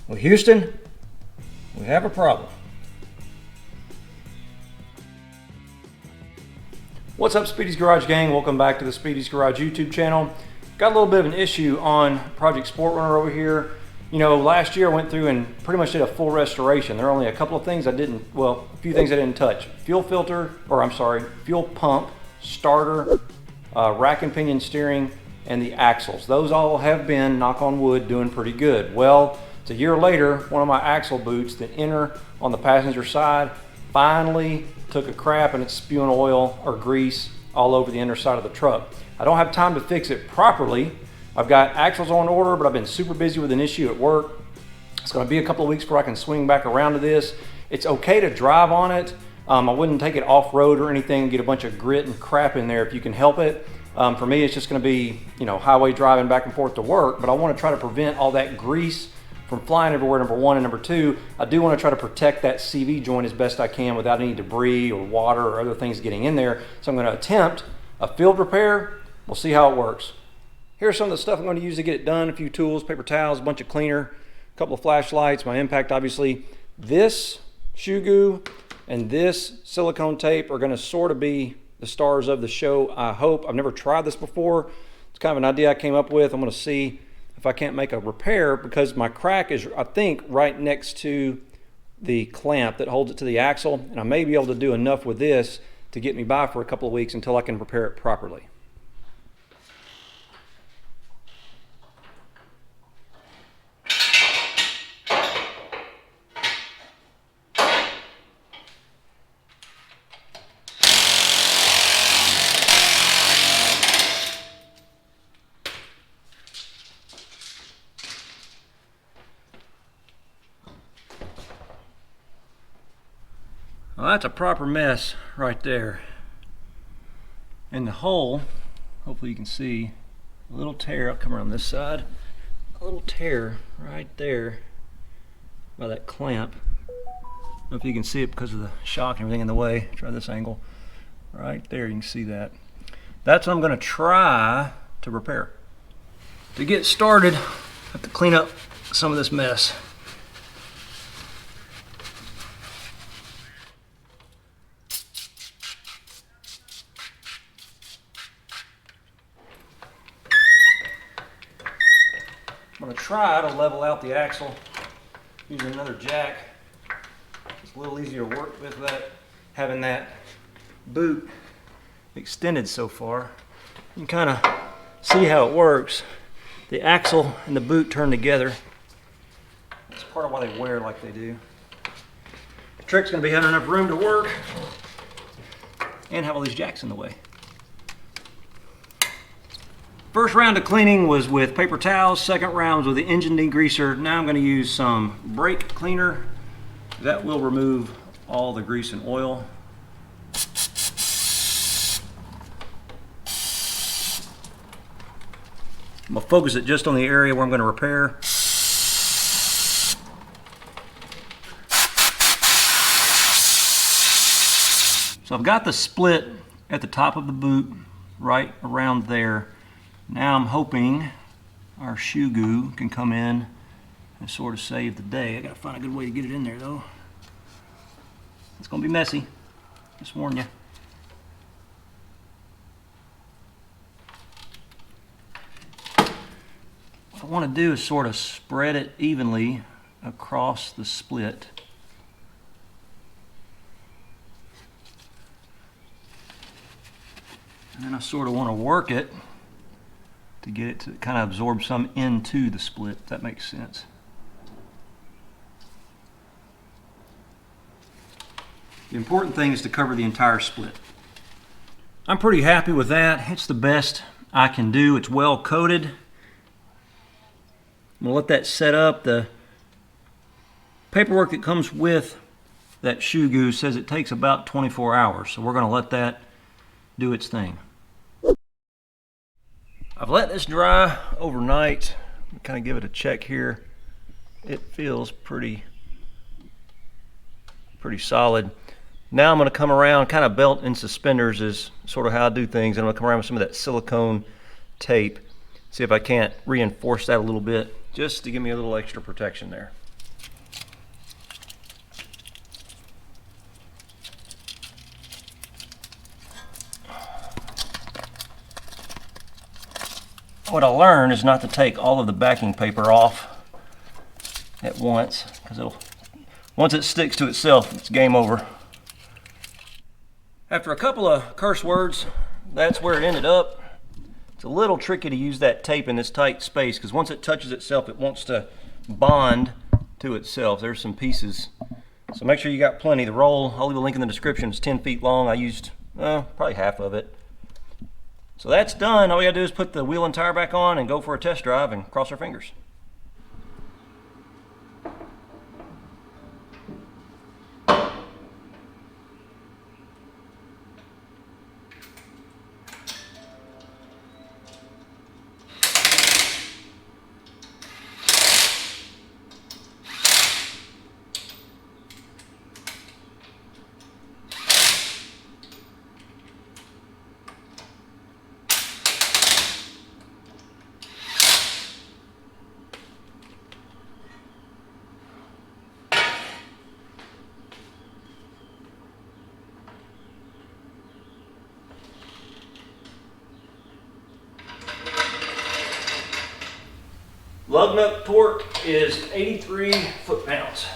Well, Houston, we have a problem. What's up, Speedy's Garage gang? Welcome back to the Speedy's Garage YouTube channel. Got a little bit of an issue on Project Sport Runner over here. You know, last year I went through and pretty much did a full restoration. There are only a couple of things I didn't, well, a few things I didn't touch. Fuel filter, or I'm sorry, fuel pump, starter, rack and pinion steering, and the axles. Those all have been, knock on wood, doing pretty good. Well, it's a year later, one of my axle boots, the inner on the passenger side, finally took a crap and it's spewing oil or grease all over the inner side of the truck. I don't have time to fix it properly. I've got axles on order, but I've been super busy with an issue at work. It's going to be a couple of weeks before I can swing back around to this. It's okay to drive on it. I wouldn't take it off-road or anything and get a bunch of grit and crap in there if you can help it. For me, it's just going to be, you know, highway driving back and forth to work, but I want to try to prevent all that grease from flying everywhere, number one, and number two, I do want to try to protect that CV joint as best I can without any debris or water or other things getting in there. So I'm going to attempt a field repair. We'll see how it works. Here's some of the stuff I'm going to use to get it done. A few tools, paper towels, a bunch of cleaner, a couple of flashlights, my impact obviously. This shoe goo and this silicone tape are going to sort of be the stars of the show, I hope. I've never tried this before. It's kind of an idea I came up with. I'm going to see if I can't make a repair because my crack is, I think, right next to the clamp that holds it to the axle, and I may be able to do enough with this to get me by for a couple of weeks until I can repair it properly. Well, that's a proper mess right there. And the hole, hopefully you can see, a little tear, I'll come around this side, a little tear right there by that clamp. I don't know if you can see it because of the shock and everything in the way. Try this angle. Right there, you can see that. That's what I'm going to try to repair. To get started, I have to clean up some of this mess. I'm going to try to level out the axle using another jack. It's a little easier to work with that, having that boot extended so far. You can kind of see how it works. The axle and the boot turn together. That's part of why they wear like they do. The trick's going to be having enough room to work and have all these jacks in the way. First round of cleaning was with paper towels, second round was with the engine degreaser. Now I'm going to use some brake cleaner. That will remove all the grease and oil. I'm going to focus it just on the area where I'm going to repair. So I've got the split at the top of the boot right around there. Now I'm hoping our shoe goo can come in and sort of save the day. I gotta find a good way to get it in there though. It's gonna be messy, just warn you. What I wanna do is sort of spread it evenly across the split. And then I sort of wanna work it to get it to kind of absorb some into the split, if that makes sense. The important thing is to cover the entire split. I'm pretty happy with that. It's the best I can do. It's well coated. I'm gonna let that set up. The paperwork that comes with that shoe goo says it takes about 24 hours, so we're gonna let that do its thing. I've let this dry overnight. Kind of give it a check here. It feels pretty solid. Now I'm going to come around, kind of belt and suspenders is sort of how I do things. And I'm going to come around with some of that silicone tape. See if I can't reinforce that a little bit, just to give me a little extra protection there. what I learned is not to take all of the backing paper off at once, because once it sticks to itself, it's game over. After a couple of curse words, that's where it ended up. It's a little tricky to use that tape in this tight space, because once it touches itself, it wants to bond to itself. There's some pieces. So make sure you got plenty. The roll, I'll leave a link in the description, it's 10 feet long. I used probably half of it. So that's done. All we gotta do is put the wheel and tire back on and go for a test drive and cross our fingers. Lug nut torque is 83 foot-pounds.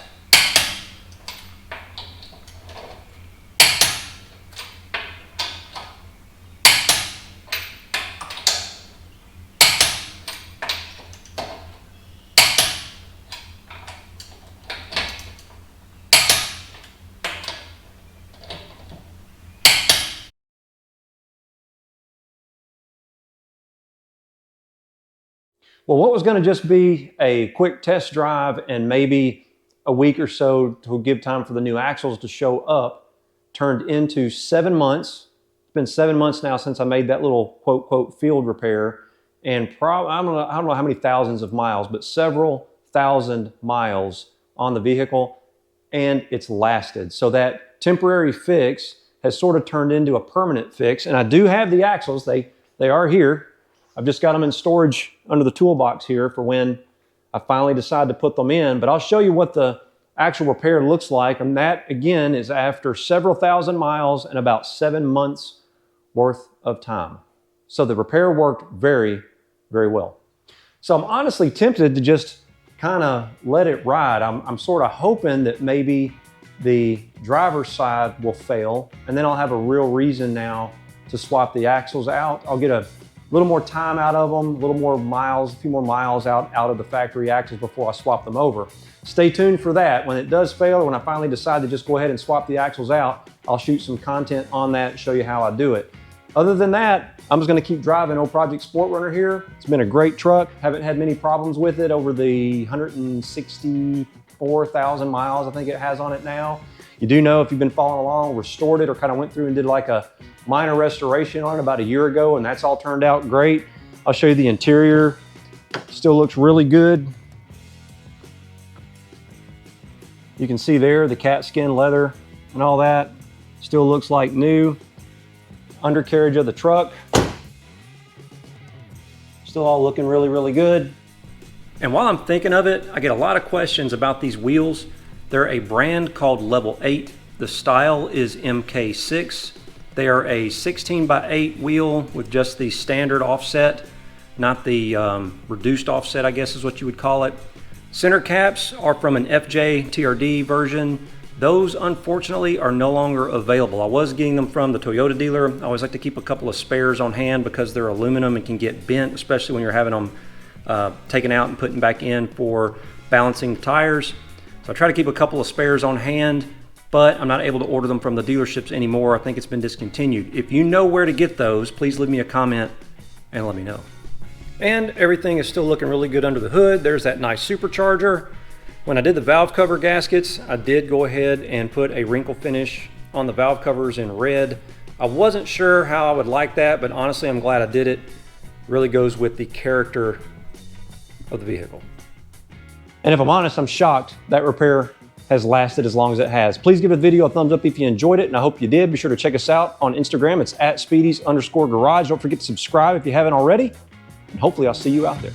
Well, what was going to just be a quick test drive and maybe a week or so to give time for the new axles to show up turned into 7 months. It's been 7 months now since I made that little quote, quote, field repair, and I don't know how many thousands of miles, but several thousand miles on the vehicle, and it's lasted. So that temporary fix has sort of turned into a permanent fix, and I do have the axles. They are here. I've just got them in storage under the toolbox here for when I finally decide to put them in, but I'll show you what the actual repair looks like, and that again is after several thousand miles and about 7 months worth of time. So the repair worked very, very well. So I'm honestly tempted to just kind of let it ride. I'm sort of hoping that maybe the driver's side will fail, and then I'll have a real reason now to swap the axles out. I'll get a little more time out of them, a little more miles, a few more miles out of the factory axles before I swap them over. Stay tuned for that. When it does fail, or when I finally decide to just go ahead and swap the axles out, I'll shoot some content on that and show you how I do it. Other than that, I'm just gonna keep driving old Project Sport Runner here. It's been a great truck. Haven't had many problems with it over the 164,000 miles I think it has on it now. You do know, if you've been following along, restored it or kind of went through and did like a minor restoration on it about a year ago, and that's all turned out great. I'll show you the interior. Still looks really good. You can see there the cat skin leather and all that. Still looks like new. Undercarriage of the truck. Still all looking really, really good. And while I'm thinking of it, I get a lot of questions about these wheels. They're a brand called Level 8. The style is MK6. They are a 16x8 wheel with just the standard offset, not the reduced offset, I guess is what you would call it. Center caps are from an FJ TRD version. Those, unfortunately, are no longer available. I was getting them from the Toyota dealer. I always like to keep a couple of spares on hand because they're aluminum and can get bent, especially when you're having them taken out and putting back in for balancing tires. So I try to keep a couple of spares on hand, but I'm not able to order them from the dealerships anymore. I think it's been discontinued. If you know where to get those, please leave me a comment and let me know. And everything is still looking really good under the hood. There's that nice supercharger. When I did the valve cover gaskets, I did go ahead and put a wrinkle finish on the valve covers in red. I wasn't sure how I would like that, but honestly, I'm glad I did it. It really goes with the character of the vehicle. And if I'm honest, I'm shocked that repair has lasted as long as it has. Please give the video a thumbs up if you enjoyed it, and I hope you did. Be sure to check us out on Instagram. It's @Speedys_garage. Don't forget to subscribe if you haven't already, and hopefully I'll see you out there.